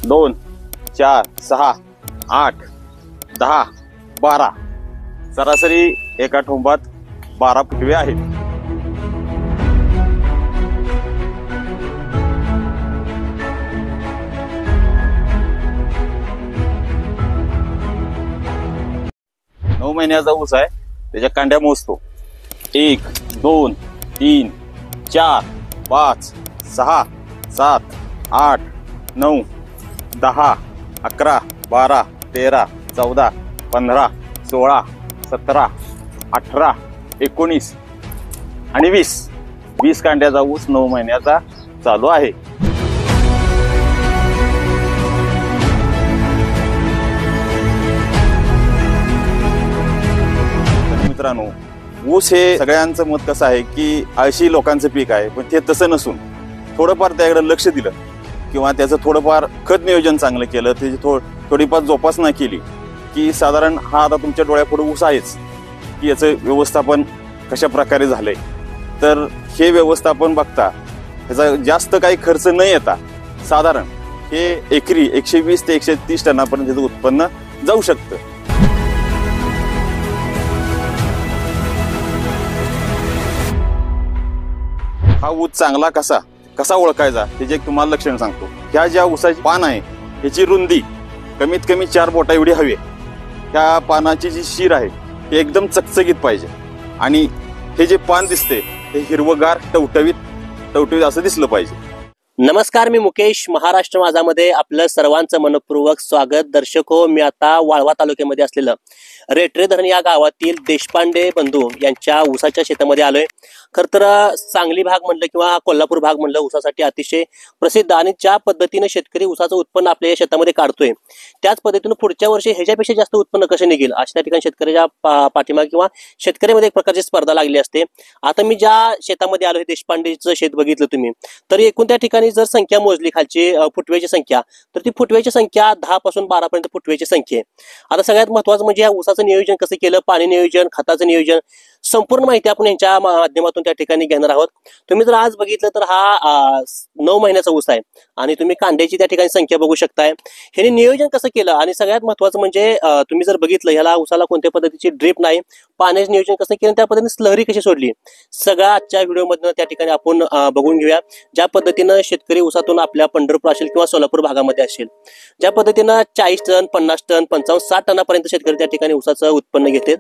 2 4 6 8 10 12 सरासरी एका ठोंबात 12 फुटवे आहेत. नऊ महिन्याचा ऊस आहे, त्याच्या कांड्या मोजतो. 1 2 3 4 5 6 7 8 9 10 11 12 13 14 15 16 17 18 19 आणि 20 कांड्याचा ऊस 9 महिन्याचा चालू आहे. मित्रांनो, ऊस हे सगळ्यांचं मत कसं आहे की 80 लोकांचं पीक आहे, पण ते तसं नसून थोडंफार त्याकडे लक्ष दिलं किंवा त्याचं थोडंफार खत नियोजन चांगलं केलं, त्याची थोडीफार जोपासना केली की साधारण हा आता तुमच्या डोळ्यापुढे ऊस आहेच की याचं व्यवस्थापन कशा प्रकारे झालंय. तर हे व्यवस्थापन बघता ह्याचा जास्त काही खर्च न येता साधारण हे एकरी 120 ते 130 टनापर्यंत त्याचं उत्पन्न जाऊ शकतं. हा ऊस चांगला कसा ओळखायचा त्याचे एक तुम्हाला लक्षण सांगतो. ह्या ज्या ऊसाची पान आहे ह्याची रुंदी कमीत कमी 4 बोटा एवढी हवी. ह्या पानाची जी शीर आहे हे एकदम चकचकीत पाहिजे आणि हे जे पान दिसते हे हिरवगार टवटवीत असं दिसलं पाहिजे. नमस्कार, मी मुकेश. महाराष्ट्र माझामध्ये आपलं सर्वांचं मनपूर्वक स्वागत. दर्शक हो, मी आता वाळवा तालुक्यामध्ये असलेलं रेटरे धरण या गावातील देशपांडे बंधू यांच्या ऊसाच्या शेतामध्ये आलोय. खर तर सांगली भाग म्हणलं किंवा कोल्हापूर भाग म्हणलं ऊसासाठी अतिशय प्रसिद्ध आणि ज्या पद्धतीने शेतकरी ऊसाचं उत्पन्न आपल्या शेतामध्ये काढतोय त्याच पद्धतीने पुढच्या वर्षी ह्याच्यापेक्षा जास्त उत्पन्न कसं निघेल अशा ठिकाणी शेतकऱ्याच्या पाठीमागे किंवा शेतकऱ्यामध्ये एक प्रकारची स्पर्धा लागली असते. आता मी ज्या शेतामध्ये आलोय देशपांडेचं शेत बघितलं तुम्ही, तर एकूण त्या ठिकाणी जर संख्या मोजली खालची फुटव्याची संख्या, तर ती फुटव्याची संख्या 10 पासून 12 पर्यंत फुटव्याची संख्या आहे. आता सगळ्यात महत्वाचं म्हणजे या ऊसाचं नियोजन कसं केलं, पाणी नियोजन, खताचं नियोजन, संपूर्ण माहिती आपण यांच्या माध्यमातून त्या ठिकाणी घेणार आहोत. तुम्ही जर आज बघितलं तर हा 9 महिन्याचा ऊस आहे आणि तुम्ही कांद्याची त्या ठिकाणी संख्या बघू शकताय. ह्याने नियोजन कसं केलं आणि सगळ्यात महत्वाचं म्हणजे तुम्ही जर बघितलं ह्याला ऊसाला कोणत्या पद्धतीची ड्रीप नाही, पाण्याचं नियोजन कसं केलं, त्या पद्धतीने स्लहरी कशी सोडली, सगळं आजच्या व्हिडिओमधून त्या ठिकाणी आपण बघून घेऊया. ज्या पद्धतीनं शेतकरी ऊसातून आपल्या पंढरपूर असेल किंवा सोलापूर भागामध्ये असेल, ज्या पद्धतीनं 40 टन 50 टन 55 60 टनापर्यंत शेतकरी त्या ठिकाणी ऊसाचं उत्पन्न घेतात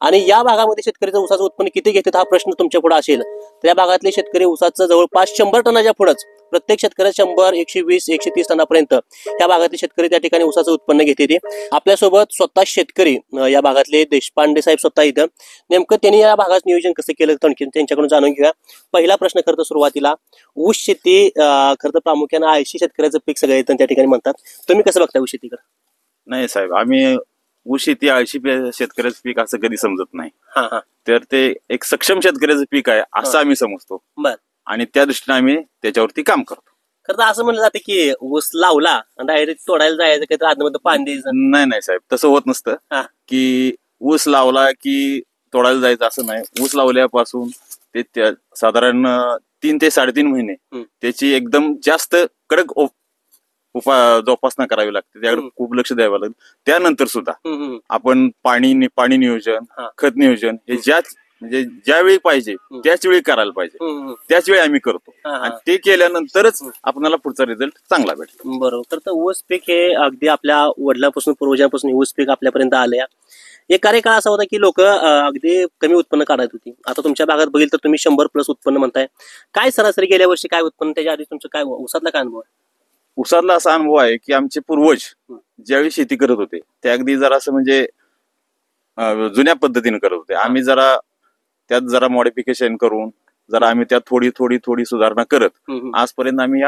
आणि या भागामध्ये शेतकऱ्याचं ऊसाचं उत्पन्न किती घेतात हा प्रश्न तुमच्या पुढे असेल. तर या भागातले शेतकरी ऊसाचं जवळपास 100 टनाच्या पुढेच प्रत्येक शेतकऱ्या 100 120 130 टनापर्यंत या भागातले शेतकरी त्या ठिकाणी ऊसाचं उत्पन्न घेते. आपल्यासोबत स्वतः शेतकरी या भागातले देशपांडे साहेब स्वतः इथं, नेमकं त्यांनी या भागात नियोजन कसं केलं त्यांच्याकडून जाणून घेऊया. पहिला प्रश्न खरं सुरुवातीला, ऊस शेती खरं तर प्रामुख्याने 80 शेतकऱ्याचं पीक सगळं येतं त्या ठिकाणी म्हणतात. तुम्ही कसं बघता ऊस शेतीकडे? नाही साहेब, आम्ही ऊस शेती 80 शेतकऱ्याचं पीक असं कधी समजत नाही. तर ते एक सक्षम शेतकऱ्याचं पीक आहे असं आम्ही समजतो. बर. आणि त्या दृष्टीने आम्ही त्याच्यावरती काम करतो. खरं तर असं म्हणलं जातं की ऊस लावला आणि डायरेक्ट तोडायला जायचं, काही तर आतमध्ये पाणी द्यायचं. नाही साहेब, तसं होत नसतं की ऊस लावला की तोडायला जायचं असं नाही. ऊस लावल्यापासून ते साधारण 3 ते 3.5 महिने त्याची एकदम जास्त कडक जोपासना करावी लागते, त्याकडे खूप लक्ष द्यावं लागतं. त्यानंतर सुद्धा आपण पाणी नियोजन, खत नियोजन हे म्हणजे ज्यावेळी पाहिजे त्याच वेळी करायला पाहिजे, त्याच वेळी आम्ही करतो आणि ते केल्यानंतरच आपल्याला पुढचा रिझल्ट चांगला भेटतो. बरोबर. तर ऊस पीक हे अगदी आपल्या वडिलांपासून पूर्वजांपासून ऊस पीक आपल्यापर्यंत आले. एक कार्यकाळ असा होता की लोक अगदी कमी उत्पन्न काढत होती. आता तुमच्या भागात बघितलं तर तुम्ही 100+ उत्पन्न म्हणताय. काय सरासरी गेल्या वर्षी काय उत्पन्न, त्याच्या आधी तुमचं काय ऊसातला काय अनुभव आहे? ऊसातला असा अनुभव आहे की आमचे पूर्वज ज्यावेळी शेती करत होते ते अगदी जरा असं म्हणजे जुन्या पद्धतीने करत होते. आम्ही जरा त्यात जरा मॉडिफिकेशन करून जरा आम्ही त्यात थोडी सुधारणा करत आजपर्यंत आम्ही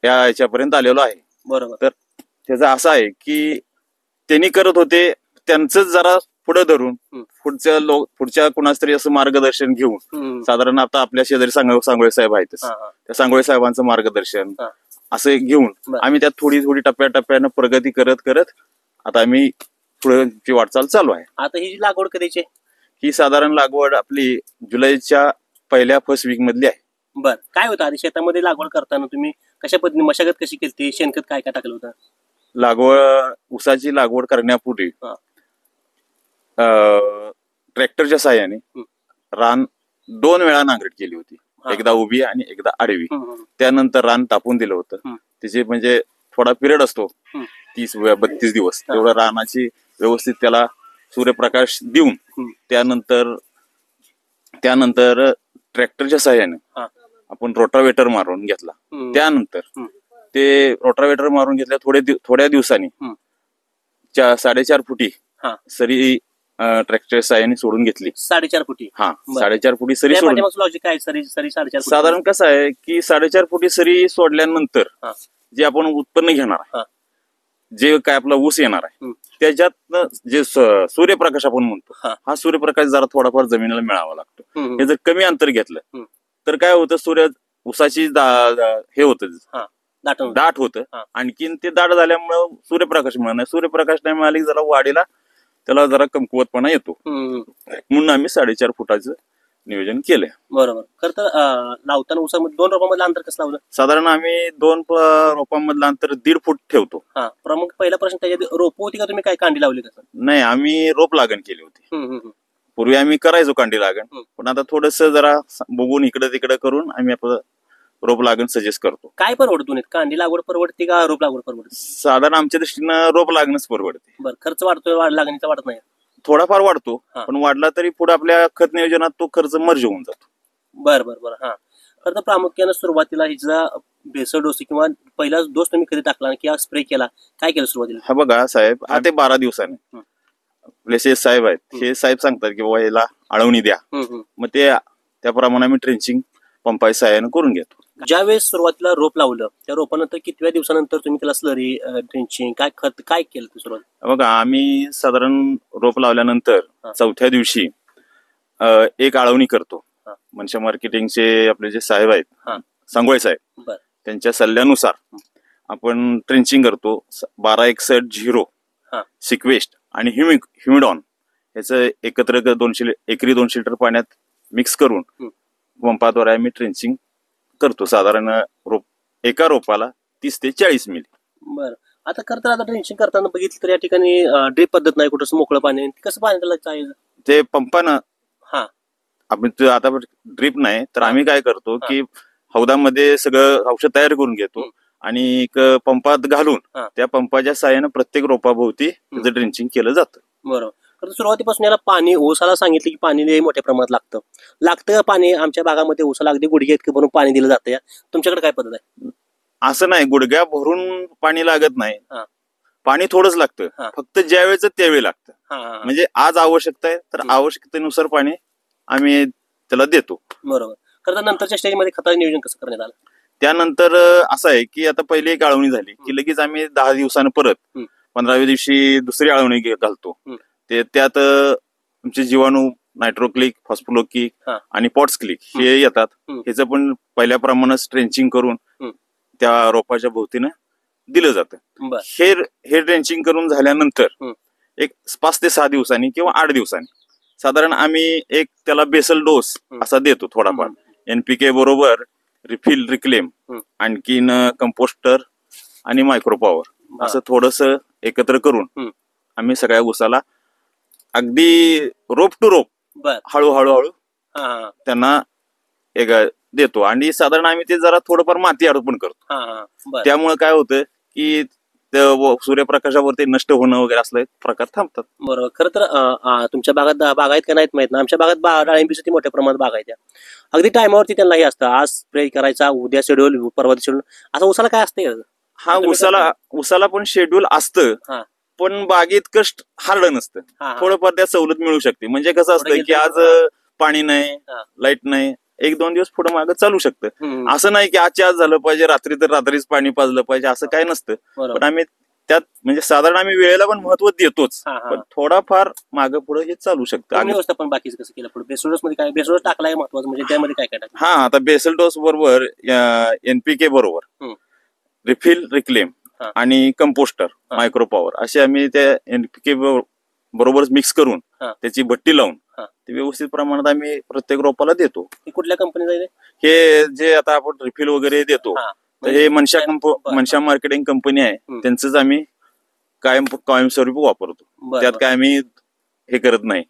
याच्यापर्यंत आलेलो आहे. बरोबर. तर त्याचं असं आहे की त्यांनी करत होते त्यांचं जरा पुढे धरून पुढच्या कुणाच तरी असं मार्गदर्शन घेऊन, साधारण आता आपल्या शेजारी सांगोळे साहेब आहेत, त्या सांगोळे साहेबांचं मार्गदर्शन असं घेऊन आम्ही त्यात थोडी टप्प्याटप्प्यानं प्रगती करत आता आम्ही पुढे वाटचाल चालू आहे. आता ही लागवड कधीची? ही साधारण लागवड आपली जुलैच्या पहिल्या फर्स्ट वीक मधली आहे. बर. काय होतं आधी शेतामध्ये लागवड करताना तुम्ही कशा पद्धतीने मशागत कशी केली, शेणखत काय काय टाकलं होतं? ऊसाची लागवड करण्यापूर्वी हा. ट्रॅक्टरच्या साहाय्याने रान 2 वेळा नांगरट केली होती, हा. एकदा उभी आणि एकदा आडवी. हम्म. त्यानंतर रान तापून दिलं होतं. त्याचे म्हणजे थोडा पिरियड असतो 30-32 दिवस, तेवढं रानाची व्यवस्थित त्याला सूर्यप्रकाश देऊन त्यानंतर ट्रॅक्टरच्या साहाय्याने आपण रोटावेटर मारून घेतला. त्यानंतर ते रोटावेटर मारून घेतल्या थोड्या दिवसांनी 4.5 फुटी सरी ट्रॅक्टरच्या साहाय्याने सोडून घेतली. 4.5 फुटी? हा, 4.5 फुटी सरी सोडून. लॉजिक काय सरी 4.5? साधारण कसं आहे की 4.5 फुटी सरी सोडल्यानंतर जे आपण उत्पन्न घेणार आहे, जे काय आपला ऊस येणार आहे, त्याच्यात जे सूर्यप्रकाश आपण म्हणतो, हा सूर्यप्रकाश जरा थोडाफार जमिनीला मिळावा लागतो. हे जर कमी अंतर घेतलं तर काय होतं, ऊसाची हे होतं, दाट होतं. आणखीन ते दाट झाल्यामुळे सूर्यप्रकाश मिळणार नाही. सूर्यप्रकाश नाही मिळाला की जरा वाढीला त्याला जरा कमकुवतपणा येतो. म्हणून आम्ही 4.5 फुटाचं नियोजन केलंय. बरोबर. खरं तर लावताना ऊसामध्ये 2 रोपांमधलं अंतर कसं लावलं? साधारण आम्ही 2 रोपांमधलं अंतर 1.5 फूट ठेवतो. मग पहिला प्रश्न, त्याच्यात रोप होती का तुम्ही काय कांडी लावली कसं? नाही, आम्ही रोप लागण केली होती. पूर्वी आम्ही करायचो कांडी लागण, पण आता थोडस जरा बघून इकडे तिकडे करून आम्ही आपलं रोप लागण सजेस्ट करतो. काय परवडतो, कांडी लागवड परवडते का रोप लागवड परवडते? साधारण आमच्या दृष्टीनं रोप लागणच परवडते. बरं. खर्च वाढतोय, लागणीचा वाढत नाही? थोडाफार वाढतो, पण वाढला तरी पुढे आपल्या खत नियोजनात तो खर्च मर्ज होऊन जातो. बरं. खरं तर प्रामुख्याने सुरुवातीला हिचा भेसळ डोस किंवा पहिला डोस तुम्ही कधी टाकला किंवा स्प्रे केला, काय केलं सुरुवातीला? हा बघा साहेब, आता 12 दिवसाने आपले साहेब आहेत, हे साहेब सांगतात की बाबा याला आळवणी द्या. मग त्याप्रमाणे आम्ही ट्रेंचिंग पंपाच्या साहाय्याने करून घेतो. ज्यावेळेस सुरुवातीला रोप लावलं, त्या रोपानंतर कितव्या दिवसानंतर तुम्ही त्याला स्लरी, ट्रेंचिंग, काय खत काय केलं सुरुवात? बघा, आम्ही साधारण रोप लावल्यानंतर 4थ्या दिवशी एक आळवणी करतो. मनशा मार्केटिंगचे आपले जे साहेब आहेत, सांगोळे साहेब, त्यांच्या सल्ल्यानुसार आपण ट्रेंचिंग करतो. 1261 सिक्वेस्ट आणि ह्युमिडॉन याचं एकत्र एकरी 200 लिटर पाण्यात मिक्स करून पंपाद्वारे आम्ही ट्रेंचिंग करतो. साधारण एका रोपाला 30 ते 40 मिली. बरं. आता आता ट्रेंचिंग करताना बघितलं तर या ठिकाणी ड्रिप पद्धत नाही, कुठं मोकळं पाणी, कसं पाणी त्याला चालेल? ते पंपानं आपण आता ड्रिप नाही तर आम्ही काय करतो की हौदामध्ये सगळं औषध तयार करून घेतो आणि एक पंपात घालून त्या पंपाच्या साहाय्यानं प्रत्येक रोपाभोवती त्याचं ड्रेंचिंग केलं जातं. बरोबर. तर सुरुवातीपासून याला पाणी, ऊसाला सांगितलं की पाणी मोठ्या प्रमाणात लागतं का पाणी? आमच्या भागामध्ये ऊसाला अगदी गुडघे इतकं भरून पाणी दिलं जातं. तुमच्याकडे काय पद्धत आहे? असं नाही, गुडघ्या भरून पाणी लागत नाही, पाणी थोडंच लागतं, फक्त ज्या वेळेचं त्यावेळी लागतं. म्हणजे आज आवश्यकता आहे तर आवश्यकतेनुसार पाणी आम्ही त्याला देतो. बरोबर. खरं नंतरच्या स्टेजमध्ये खताचं नियोजन कसं करण्यात आलं? त्यानंतर असं आहे की आता पहिली एक आळवणी झाली की लगेच आम्ही 10 दिवसानं परत 15व्या दिवशी दुसरी आळवणी घालतो. त्यात तुमचे जीवाणू, नायट्रोक्लिक, फॉस्फोलोकिक आणि पॉट्सक्लिक हे येतात. ह्याचं पण पहिल्याप्रमाणे ट्रेंचिंग करून त्या रोपाच्या भोवतीनं दिलं जातं. हे ट्रेंचिंग करून झाल्यानंतर एक 5 ते 6 दिवसांनी किंवा 8 दिवसांनी साधारण आम्ही एक त्याला बेसल डोस असा देतो थोडाफार. NPK बरोबर रिफिल, रिक्लेम, आणखीन कंपोस्टर आणि मायक्रोपॉवर असं थोडस एकत्र करून आम्ही सगळ्या ऊसाला अगदी रोप टू रोप हळूहळू त्यांना एक देतो. आणि साधारण आम्ही ते जरा थोडंफार माती अर्पण करतो. त्यामुळे काय होतं की सूर्यप्रकाशावरती नष्ट होणं वगैरे असले प्रकार थांबतात. बरोबर. खरं तर तुमच्या भागात बागायत का नाहीत माहित ना, आमच्या भागात डाळिंबीसाठी मोठ्या प्रमाणात बागायत. अगदी टायमावरती त्यांना हे असतं, आज स्प्रे करायचा, उद्या शेड्यूल, परवा शेड्यूल, असं ऊसाला काय असते? हा, ऊसाला पण शेड्यूल असतं, पण बागेत कष्ट हार्ड नसतं. थोडंफार त्या सवलत मिळू शकते. म्हणजे कसं असतं की आज पाणी नाही, लाईट नाही, 1-2 दिवस पुढे मागं चालू शकतं. असं नाही की आजच्या आज झालं पाहिजे, रात्री तर रात्रीच पाणी पाजलं पाहिजे, असं काय नसतं. पण आम्ही त्यात म्हणजे साधारण आम्ही वेळेला पण महत्व देतोच, पण थोडाफार मागं पुढे हे चालू शकतं. पण बाकीचं कसं केलं पुढे? बेसल डोस मध्ये काय, बेसल डोस टाकलाय महत्वाचं, म्हणजे त्यामध्ये काय काय टाकलं? आता बेसल डोस बरोबर NPK बरोबर रिफिल, रिक्लेम आणि कंपोस्टर, मायक्रोपॉवर असे आम्ही त्या NPK बरोबर मिक्स करून त्याची भट्टी लावून ते व्यवस्थित प्रमाणात आम्ही प्रत्येक रोपाला देतो. कुठल्या कंपनीचं आहे हे? जे आता आपण रिफिल वगैरे देतो तर हे मनशा बरं. मनशा मार्केटिंग कंपनी आहे, त्यांचंच आम्ही कायमस्वरूपी वापरतो. त्यात काय आम्ही हे करत नाही.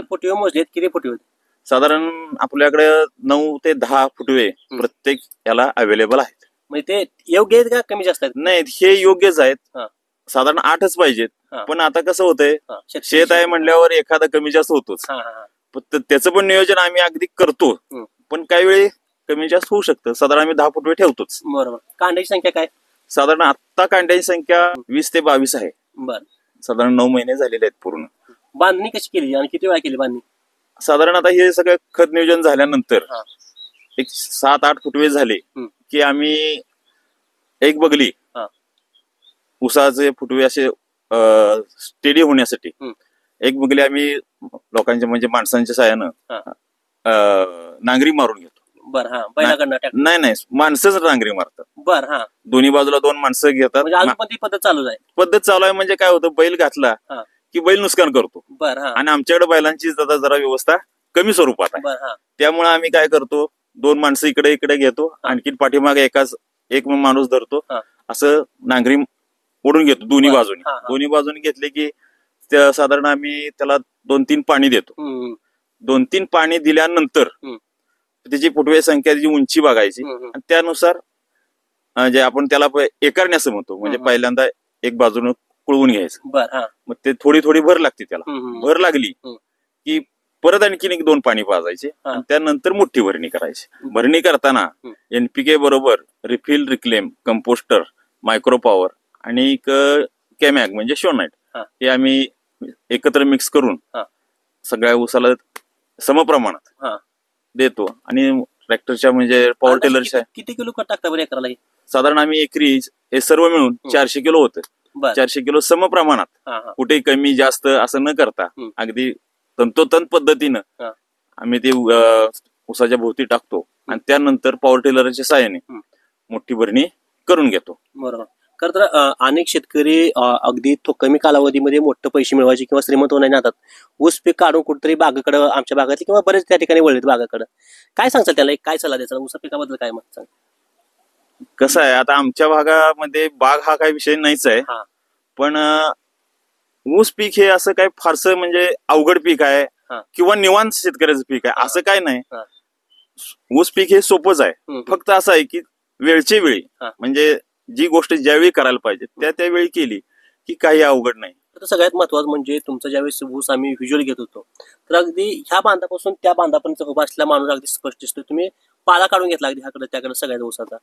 फुटवे मोजलेत, किती फुटवे होते? साधारण आपल्याकडे 9 ते 10 फुटवे प्रत्येक याला अवेलेबल आहेत. म्हणजे ते योग्य आहेत का कमी जास्त आहेत? नाही, हे योग्यच आहेत. साधारण 8च पाहिजेत. पण आता कसं होतंय, शेत आहे म्हणल्यावर एखादा कमी जास्त होतोच. त्याचं पण नियोजन आम्ही अगदी करतो, पण काही वेळी कमी जास्त होऊ शकतं. साधारण आम्ही 10 फुटवे ठेवतोच. बरोबर. कांड्याची संख्या काय? साधारण आता कांड्याची संख्या 20 ते 22 आहे. बरं. साधारण 9 महिने झालेले आहेत पूर्ण. बांधणी कशी केली आणि किती वेळा केली बांधणी? साधारण आता हे सगळं खत नियोजन झाल्यानंतर एक 7-8 फुटवे झाले की आम्ही एक बगली ऊसाचे फुटवे असे स्टेडी होण्यासाठी एक बगली आम्ही लोकांच्या म्हणजे माणसांच्या साहाय्यानं नांगरी मारून घेतो. नाही, माणसंच नांगरी मारतात. दोन्ही बाजूला 2 माणसं घेतात. पद्धत चालू आहे. म्हणजे काय होतं, बैल घातला की बैल नुकसान करतो. आणि आमच्याकडे बैलांची जरा व्यवस्था कमी स्वरूपात आहे. त्यामुळे आम्ही काय करतो, 2 माणसं इकडे इकडे घेतो, आणखी पाठीमागे एक माणूस धरतो, असं नांगरी ओढून घेतो दोन्ही बाजूने घेतले की साधारण आम्ही त्याला 2-3 पाणी देतो. 2-3 पाणी दिल्यानंतर त्याची फुटवे संख्या, त्याची उंची बघायची आणि त्यानुसार जे आपण त्याला एकरणे असं म्हणतो, म्हणजे पहिल्यांदा एक बाजूने कुळवून घ्यायचं. मग ते थोडी भर लागते त्याला. भर लागली की परत आणखीन 1-2 पाणी पाजायचे आणि त्यानंतर मोठी भरणी करायची. भरणी करताना NPK बरोबर refill, reclaim, composter, micro power आणि कॅमॅग म्हणजे शोनाइट हे आम्ही एकत्र मिक्स करून सगळ्या ऊसाला समप्रमाणात देतो. आणि ट्रॅक्टरच्या म्हणजे पॉवर टेलरच्या किती किलो खत टाकता बरं एकराला? साधारण आम्ही एकरी हे सर्व मिळून 400 किलो होतं. 400 किलो समप्रमाणात, कुठे कमी जास्त असं न करता अगदी तंतोतंत पद्धतीनं आम्ही ते ऊसाच्या भोवती टाकतो आणि त्यानंतर पॉवर टेलरच्या साहाय्याने मोठी भरणी करून घेतो. बरोबर. खरं तर अनेक शेतकरी अगदी कमी कालावधीमध्ये मोठे पैसे मिळवायचे किंवा श्रीमंत होण्याच्या नादात ऊस पीक काढून कुठेतरी बागाकडे, आमच्या भागातले किंवा बरेच त्या ठिकाणी वळलेत बागाकडे. काय सांगतात त्याला, काय सल्ला द्यायचा ऊस पिकाबद्दल? काय मत सांग? कसं आहे, आता आमच्या भागामध्ये बाग हा काही विषय नाहीच आहे, पण ऊस पीक हे असं काय फारसं म्हणजे अवघड पीक आहे किंवा निवांत शेतकऱ्याचं पीक आहे असं काय नाही. ऊस पीक हे सोपंच आहे. फक्त असं आहे की वेळच्या वेळी, म्हणजे जी गोष्ट ज्यावेळी करायला पाहिजे त्या वेळी केली की काही अवघड नाही. सगळ्यात महत्वाचं म्हणजे तुमचा ज्यावेळेस ऊस आम्ही व्हिज्युअल घेत होतो, तर अगदी ह्या बांधापासून त्या बांधापर्यंत उभा असलेला माणूस अगदी स्पष्ट दिसतो. तुम्ही पाला काढून घेतला अगदी ह्याकडे त्याकडे सगळ्या ऊसाचा.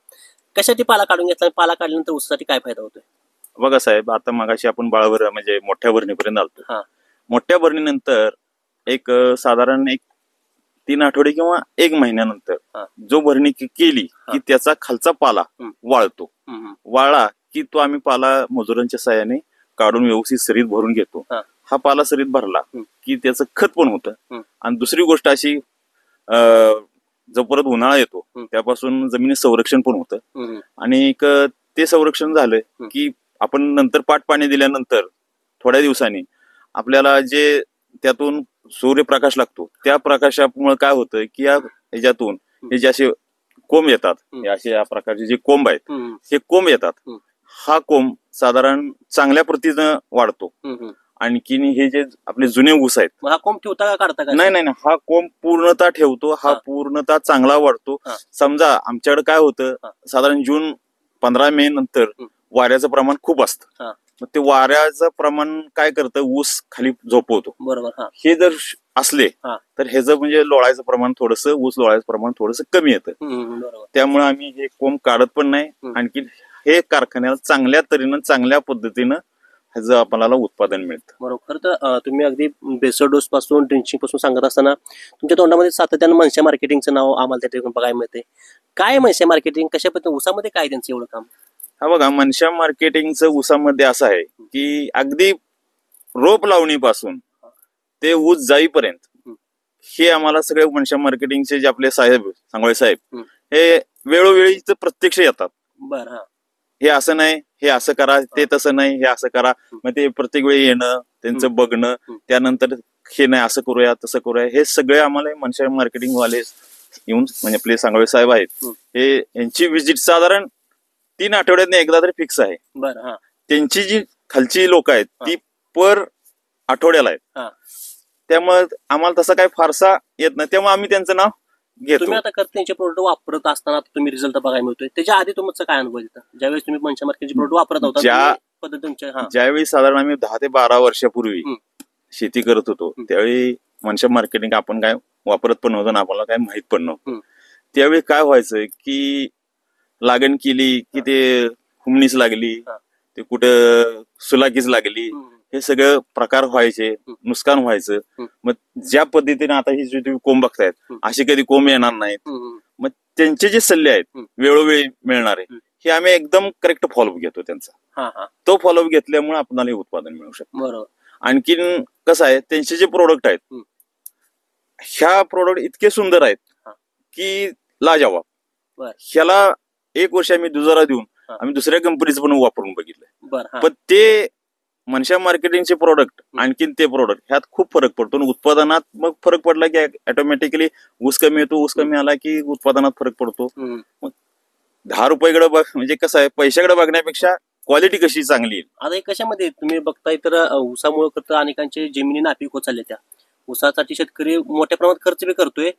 कशासाठी पाला काढून घेतला? पाला काढल्यानंतर ऊसासाठी काय फायदा होतोय? बघा साहेब, आता मगाशी आपण बाळावर म्हणजे मोठ्या भरणीपर्यंत आलतो. मोठ्या भरणीनंतर एक साधारण 3 आठवडे किंवा 1 महिन्यानंतर जो भरणी केली की त्याचा खालचा पाला वाळतो. वाळला की तो आम्ही पाला मजुरांच्या साहाय्याने काढून व्यवस्थित सरीत भरून घेतो. हा पाला सरीत भरला की त्याचं खत पण होतं. आणि दुसरी गोष्ट अशी, जो परत उन्हाळा येतो त्यापासून जमिनी संरक्षण पण होतं. आणि ते संरक्षण झालं की आपण नंतर पाट पाणी दिल्यानंतर थोड्या दिवसांनी आपल्याला जे त्यातून सूर्यप्रकाश लागतो, त्या प्रकाशामुळे काय होतं की ह्याच्यातून हे जे असे कोंब येतात, असे या प्रकारचे जे कोंब आहेत हे कोंब येतात. हा कोंब साधारण चांगल्या प्रतीनं वाढतो. आणखीन हे जे आपले जुने ऊस आहेत, हा कोंब ठेवता का काढता का? नाही, हा कोंब पूर्णतः ठेवतो. हा पूर्णतः चांगला वाढतो. समजा आमच्याकडे काय होतं, साधारण जून 15 मे नंतर वाऱ्याचं प्रमाण खूप असतं. मग ते वाऱ्याचं प्रमाण काय करतं, ऊस खाली झोपवतो. बरोबर. हे जर असले तर ह्याचं म्हणजे लोळायचं प्रमाण थोडंसं, ऊस लोळायचं प्रमाण थोडंसं कमी येतं. त्यामुळे आम्ही हे कोंब काढत पण नाही. आणखी हे कारखान्याला चांगल्या तऱ्हेनं, चांगल्या पद्धतीनं ह्याचं आपल्याला उत्पादन मिळतं. बरोबर. तर तुम्ही अगदी बेसर डोस पासून ड्रिंचिंग पासून सांगत असताना तुमच्या तोंडामध्ये सातत्यानं मनशा मार्केटिंगचं नाव आम्हाला त्या ठिकाणी बघायला मिळते. काय मनशा मार्केटिंग, कशा पद्धतीने ऊसामध्ये काय त्यांचं एवढं काम? हा बघा, मनशा मार्केटिंगचं ऊसामध्ये असं आहे की अगदी रोप लावणीपासून ते ऊस जाईपर्यंत हे आम्हाला सगळे मनशा मार्केटिंगचे जे आपले साहेब, सांगोळे साहेब, हे वेळोवेळी प्रत्यक्ष येतात. हे असं नाही, हे असं करा, ते तसं नाही, हे असं करा. मग ते प्रत्येक वेळी येणं, त्यांचं बघणं, त्यानंतर हे नाही असं करूया तसं करूया, हे सगळे आम्हाला मनशा मार्केटिंग वाले येऊन, म्हणजे आपले सांगोळे साहेब आहेत, हे यांची व्हिजिट साधारण 3 आठवड्यात एकदा तरी फिक्स आहे. बरं. हा. त्यांची जी खालची लोक आहेत ती पर आठवड्याला आहेत. त्यामुळे आम्हाला तसं काही फारसा येत नाही, त्यामुळे आम्ही त्यांचं नाव घेतो. तुम्ही आता त्यांचे प्रोडक्ट वापरत असताना तुम्ही रिझल्ट बघायला मिळतोय, त्याच्या आधी तुमचा काय अनुभव येतं ज्यावेळेस तुम्ही मनशा मार्केटचे प्रोडक्ट वापरत होता? ज्यावेळी साधारण आम्ही 10 ते 12 वर्षापूर्वी शेती करत होतो त्यावेळी मनशा मार्केटिंग आपण काय वापरत पण नव्हतं, आपल्याला काय माहित पण नव्हतं. त्यावेळी काय व्हायचं की लागण केली की ते हुमणीच लागली, ते कुठं सुलाकीच लागली, हे सगळं प्रकार व्हायचे, नुकसान व्हायचं. मग ज्या पद्धतीने आता ही जी तुम्ही कोंब बघतायत अशी कधी कोंब येणार नाहीत. मग त्यांचे जे सल्ले आहेत वेळोवेळी मिळणारे हे आम्ही एकदम करेक्ट फॉलोअप घेतो त्यांचा. तो फॉलोअप घेतल्यामुळे आपल्याला उत्पादन मिळू शकतं. बरोबर. आणखीन कसं आहे त्यांचे जे प्रोडक्ट आहेत ह्या प्रोडक्ट इतके सुंदर आहेत की लाजवाब. ह्याला 1 वर्ष आम्ही दुजारा देऊन आम्ही दुसऱ्या कंपनीचं पण वापरून बघितलंय. पण ते मनशा मार्केटिंगचे प्रोडक्ट आणखीन ते प्रोडक्ट ह्यात खूप फरक पडतो. उत्पादनात मग फरक पडला की ऑटोमॅटिकली ऊस कमी येतो, ऊस कमी आला की उत्पादनात फरक पडतो. मग 10 रुपयाकडे म्हणजे कसं आहे पैशाकडे बघण्यापेक्षा क्वालिटी कशी चांगली येईल. आता कशामध्ये तुम्ही बघताय तर ऊसामुळे तर अनेकांचे जमिनी नापीक होत चालल्या. त्या ऊसासाठी शेतकरी मोठ्या प्रमाणात खर्च बी करतोय,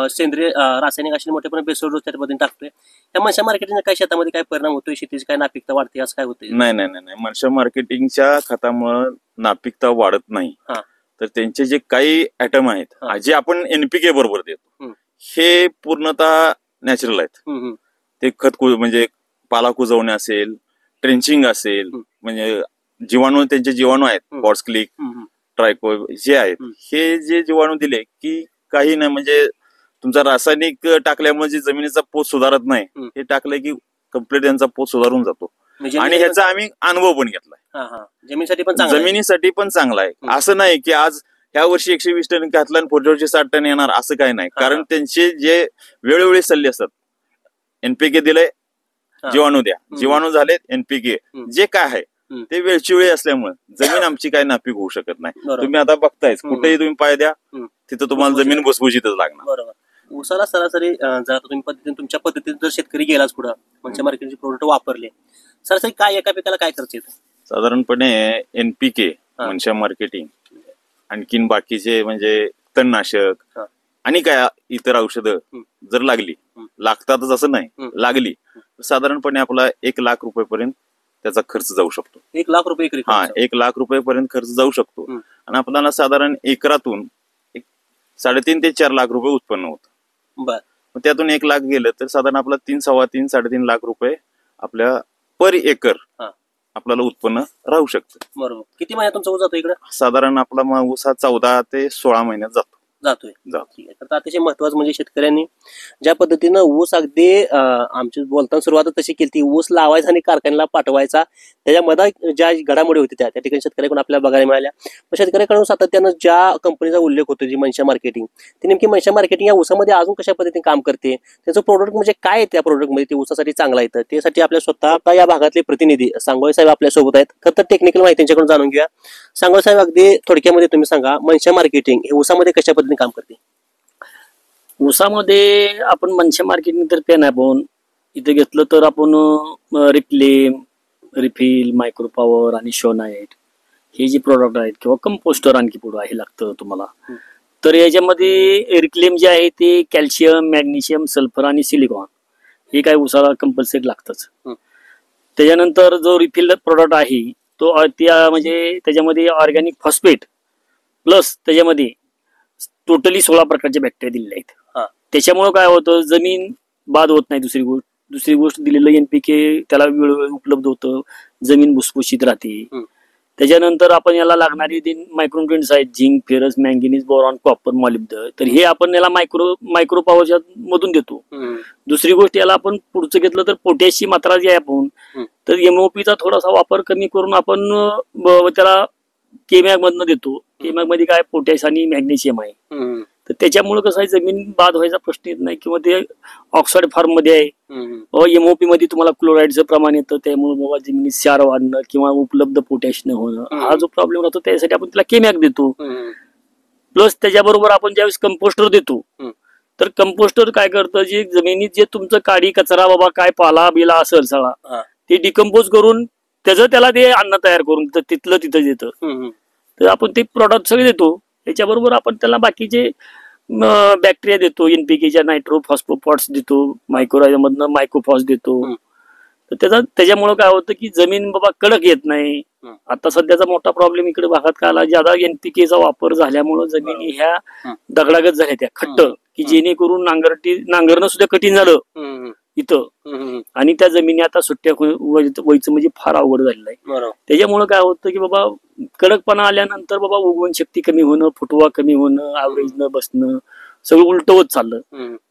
सेंद्रिय रासायनिक अशी मोठ्या प्रमाणात बेसोड त्या पद्धतीने टाकतोय. त्या मनशा मार्केटिंगचा काय शेतामध्ये काय परिणाम होतोय, शेतीची काय नापिकता वाढते असं काय होतंय? नाही, मनशा मार्केटिंगच्या खतामुळे नापिकता वाढत नाही. तर त्यांचे जे काही आयटम आहेत जे आपण NPK बरोबर देतो हे पूर्णतः नॅचरल आहेत. ते खत म्हणजे पाला कुजवणे असेल, ट्रेंचिंग असेल, म्हणजे जीवाणू त्यांचे जीवाणू आहेत बॉट्स क्लिक, ट्रायको जे आहेत हे जे जीवाणू दिले की काही नाही, म्हणजे तुमचा रासायनिक टाकल्यामुळे जे जमिनीचा पोत सुधारत नाही हे टाकलं की कम्प्लीट त्यांचा पोत सुधारून जातो. आणि ह्याचा आम्ही अनुभव पण घेतलाय. जमिनीसाठी पण चांगला आहे. असं नाही की आज ह्या वर्षी 120 टन घातला आणि पुढच्या वर्षी 60 टन येणार असं काही नाही. कारण त्यांचे जे वेळोवेळी सल्ले असतात, NPK दिलंय जीवाणू द्या, जीवाणू झालेत NPK, जे काय आहे ते वेळची वेळी असल्यामुळे जमीन आमची काय नापीक होऊ शकत नाही. तुम्ही आता बघतायच कुठेही तुम्ही पाय द्या तिथं तुम्हाला जमीन भुसभुशीतच लागणार. बरोबर. ऊसाला सरासरी जर तुम्ही पद्धतीने तुमच्या पद्धतीने जर शेतकरी गेलाच पुढे मनशा मार्केटचे प्रोडक्ट वापरले, सरासरी काय एका पिकाला काय खर्च येतो? साधारणपणे NPK मनशा मार्केटिंग आणखीन बाकीचे म्हणजे तणनाशक आणि काय इतर औषधं जर लागली, लागतातच असं नाही, लागली साधारणपणे आपला 1 लाख रुपयेपर्यंत त्याचा खर्च जाऊ शकतो. 1 लाख रुपये? 1 लाख रुपयेपर्यंत खर्च जाऊ शकतो. आणि आपल्याला साधारण एकरातून 3.5 ते 4 लाख रुपये उत्पन्न होतं. मग त्यातून 1 लाख गेलं तर साधारण आपला 3, 3.5, 3.5 लाख रुपये आपल्या पर एकर आपल्याला उत्पन्न राहू शकतं. बरोबर. किती महिन्यात तुमचा ऊस जातो इकडे? साधारण आपला ऊस हा 14 ते 16 महिन्यात जातोय. तर अतिशय महत्वाचं म्हणजे शेतकऱ्यांनी ज्या पद्धतीनं ऊस अगदी आमची बोलताना सुरुवात तशी केली, ऊस लावायचा आणि कारखान्याला पाठवायचा, त्याच्यामध्ये ज्या घडामोडी होती त्या ठिकाणी शेतकऱ्याकडून आपल्याला बघायला मिळाल्या. पण शेतकऱ्याकडून सातत्यानं ज्या कंपनीचा उल्लेख होतो जी मनशा मार्केटिंग, ती नेमकी मनशा मार्केटिंग या ऊसामध्ये अजून कशा पद्धतीने काम करते, त्याचं प्रोडक्ट म्हणजे काय आहे त्या प्रोडक्टमध्ये ते ऊसासाठी चांगला येतं, त्यासाठी आपल्या स्वतः या भागातले प्रतिनिधी सांगोळे साहेब आपल्या सोबत आहेत. खरं तर टेक्निकल माहिती त्यांच्याकडून जाणून घेऊया. सांगोळे साहेब, अगदी थोडक्यामध्ये तुम्ही सांगा मनशा मार्केटिंग हे ऊसामध्ये कशा पद्धतीने काम करते? ऊसामध्ये आपण मनशा मार्केटिंग तर्फे नाही, आपण इथे घेतलं तर आपण रिक्लेम, रिफिल, मायक्रो पॉवर आणि शोनाइट हे जे प्रोडक्ट आहेत किंवा कंपोस्टर आणखी पुढे आहे लागतं तुम्हाला. तर याच्यामध्ये रिक्लेम जे आहे ते कॅल्शियम, मॅग्नेशियम, सल्फर आणि सिलिकॉन हे काय ऊसाला कंपल्सरी लागतंच. त्याच्यानंतर जो रिफिल प्रोडक्ट आहे तो म्हणजे त्याच्यामध्ये ऑर्गॅनिक फॉस्फेट प्लस त्याच्यामध्ये टोटली 16 प्रकारचे बॅक्टेरिया दिलेले आहेत. त्याच्यामुळे काय होतं, जमीन बाद होत नाही. दुसरी गोष्ट दिलेलं NPK त्याला वेळोवेळी उपलब्ध होतं, जमीन भुसभुशीत राहते. त्याच्यानंतर आपण याला लागणारे 3 मायक्रोन्युट्रिएंट्स आहेत, zinc, ferrous, manganese, boron, copper, molybdenum. तर हे आपण याला मायक्रो पॉवरच्या मधून देतो. दुसरी गोष्ट याला आपण पुढचं घेतलं तर पोटॅशची मात्रा जी आहे आपण तर MOPचा थोडासा वापर कमी करून आपण त्याला केमॅग मधनं देतो. केमॅग मध्ये काय पोटॅश आणि मॅग्नेशियम आहे. तर त्याच्यामुळे कसं आहे, जमीन बाद व्हायचा प्रश्न येत नाही. किंवा ते ऑक्साईड फार्म मध्ये आहे, MOP मध्ये तुम्हाला क्लोराईडचं प्रमाण येतं, त्यामुळे बाबा जमिनीत क्षार वाढणं किंवा उपलब्ध पोटॅश न होणं हा जो प्रॉब्लेम राहतो त्यासाठी आपण त्याला केमॅग देतो. प्लस त्याच्याबरोबर आपण ज्यावेळेस कंपोस्टर देतो तर कंपोस्टर काय करतं, जे जमिनीत जे तुमचं काडी कचरा बाबा काय पाला बिला असेल सगळा हा. ते डिकम्पोज करून त्याला ते अन्न तयार करून तिथलं तिथं देतं. तर आपण ते प्रॉडक्ट सगळे देतो. त्याच्याबरोबर आपण त्याला बाकीचे बॅक्टेरिया देतो, एनपीकेच्या नायट्रो फॉस्फोपॉट्स देतो, मायक्रोमधनं मायक्रोफॉस देतो. तर त्याच्यामुळे काय होतं की जमीन बाबा कडक येत नाही. आता सध्याचा मोठा प्रॉब्लेम इकडे भागात काय आला, ज्यादा एनपीकेचा वापर झाल्यामुळे जमिनी ह्या दगडागत झाल्या त्या खट्ट, की जेणेकरून नांगरणं सुद्धा कठीण झालं इथं. आणि त्या जमिनी आता सुट्ट्या व्हायचं म्हणजे फार अवघड झालेलं आहे. त्याच्यामुळे काय होतं की बाबा कडकपणा आल्यानंतर बाबा उगवण शक्ती कमी होणं, फुटवा कमी होणं, ऍव्हरेज न बसणं, सगळं उलट होत चाललं.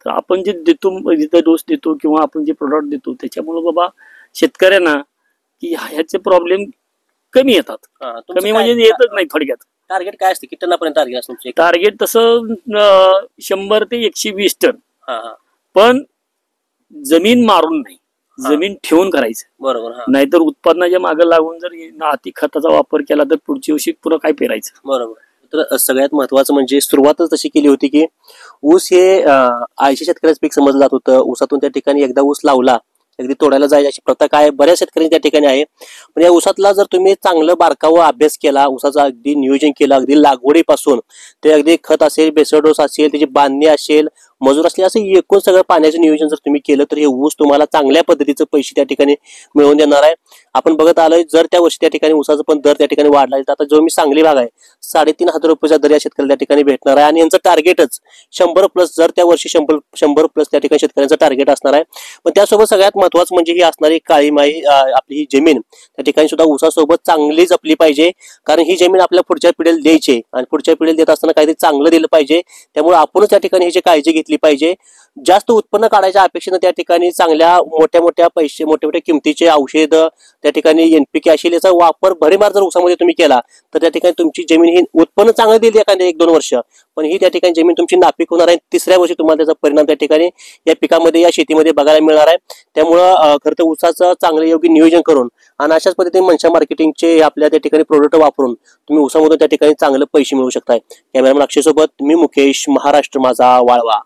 तर आपण जे देतो, जिथं डोस देतो किंवा आपण जे प्रोडक्ट देतो, त्याच्यामुळे बाबा शेतकऱ्यांना की ह्याचे प्रॉब्लेम कमी येतात. कमी म्हणजे येतच नाही थोडक्यात. टार्गेट काय असते, किती टनापर्यंत टार्गेट असतं? टार्गेट तसं 100 ते 120 टन, पण जमीन मारून नाही, जमीन ठेवून करायचं. बरोबर. नाहीतर उत्पादनाच्या मागे लागून जर अति खताचा वापर केला तर पुढच्या वर्षी पुढं काय पेरायचं. बरोबर. तर सगळ्यात महत्वाचं म्हणजे सुरुवातच तशी केली होती की ऊस हे 80 शेतकऱ्याचं पीक समजलं जात होतं. ऊसातून त्या ठिकाणी एकदा ऊस लावला अगदी तोडायला जायची अशी प्रथा काय बऱ्याच शेतकऱ्यांनी त्या ठिकाणी आहे. पण या ऊसातला जर तुम्ही चांगलं बारकावा अभ्यास केला, ऊसाचं अगदी नियोजन केलं, अगदी लागवडीपासून ते अगदी खत असेल, बेसळ डोस असेल, त्याची बांधणी असेल, मजूर असले, असं एकूण सगळं पाण्याचं नियोजन जर तुम्ही केलं तर हे ऊस तुम्हाला चांगल्या पद्धतीचं पैसे त्या ठिकाणी मिळवून देणार आहे. आपण बघत आलोय जर त्या वर्षी त्या ठिकाणी ऊसाचा पण दर त्या ठिकाणी वाढला आहे. आता जो मी सांगली भाग आहे 3,500 रुपयाचा दर या शेतकऱ्याला त्या ठिकाणी भेटणार आहे. आणि यांचं टार्गेटच 100+, जर त्या वर्षी 100+ त्या ठिकाणी शेतकऱ्यांचं टार्गेट असणार आहे. पण त्यासोबत सगळ्यात महत्वाचं म्हणजे ही असणारी काळी माई आपली ही जमीन त्या ठिकाणी सुद्धा ऊसासोबत चांगली जपली पाहिजे. कारण ही जमीन आपल्या पुढच्या पिढीला द्यायची आणि पुढच्या पिढीला देत असताना काहीतरी चांगलं दिलं पाहिजे. त्यामुळे आपणच त्या ठिकाणी ह्याची काळजी घेतली पाहिजे. जास्त उत्पन्न काढायच्या अपेक्षेनं त्या ठिकाणी चांगल्या मोठ्या किमतीचे औषध त्या ठिकाणी एनपीके असेल याचा वापर भरीमार जर ऊसामध्ये तुम्ही केला तर त्या ठिकाणी तुमची जमीन ही उत्पन्न चांगलं देईल एखाद्या 1-2 वर्ष, पण ही त्या ठिकाणी जमीन तुमची नापीक होणार आहे. 3ऱ्या वर्षी तुम्हाला त्याचा परिणाम त्या ठिकाणी या पिकामध्ये, या शेतीमध्ये बघायला मिळणार आहे. त्यामुळं खरं तर ऊसाचं चांगलं योग्य नियोजन करून आणि अशाच पद्धतीने मनशा मार्केटिंगचे आपल्या त्या ठिकाणी प्रोडक्ट वापरून तुम्ही ऊसामधून त्या ठिकाणी चांगले पैसे मिळवू शकताय. कॅमेरामन अक्षय सोबत मी मुकेश, महाराष्ट्र माझा, वाळवा.